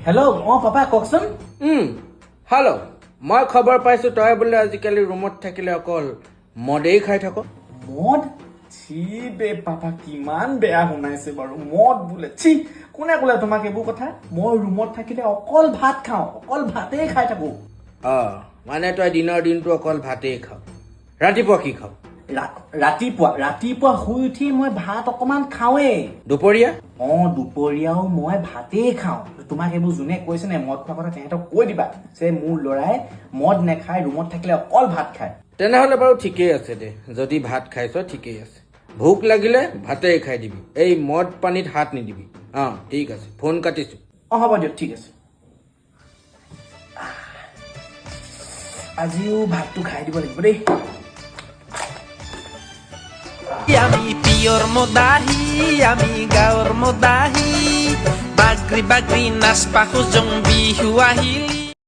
hello' papa কওকচোন hello' মই খবৰ পাইছো তই বোলে আজিকালি ৰুমত থাকিলে অকল মদেই খাই থাক মদ ছি বে পাপা কিমান বেয়া শুনাইছে বাৰু মদ বোলে ছি কোনে ক'লে তোমাক এইবোৰ কথা মই ৰুমত থাকিলে অকল ভাত খাওঁ অকল ভাতেই খাই থাকো মানে তই দিনৰ দিনটো অকল ভাতেই খাৱ ৰাতিপুৱা কি খাৱ ৰাতিপুৱা শুই উঠি মই ভাত অকমান খাওঁৱেই দুপৰীয়া দুপৰীয়াও মই ভাতেই খাওঁ তোমাক এইবোৰ যোনে কৈছে নে মদ খোৱা কথা তেহেঁতক কৈ দিবা যে মোৰ ল'ৰাই মদ নেখায় ৰুমত থাকিলে অকল ভাত খায় তেনেহ'লে বাৰু ঠিকেই আছে দে যদি ভাত খাইছ ঠিকেই আছে ভোক লাগিলে ভাতেই খাই দিবি এই মদ পানীত হাত নিদিবি ঠিক আছে ফোন কাটিছো হ'ব দিয়ক ঠিক আছে আজিও ভাতটো খাই দিব লাগিব দেই আমি পিয়ৰ মদাহী আমি গাঁৱৰ মদাহী বাগৰি বাগৰি নাচপা খোজং বিহু আহিলি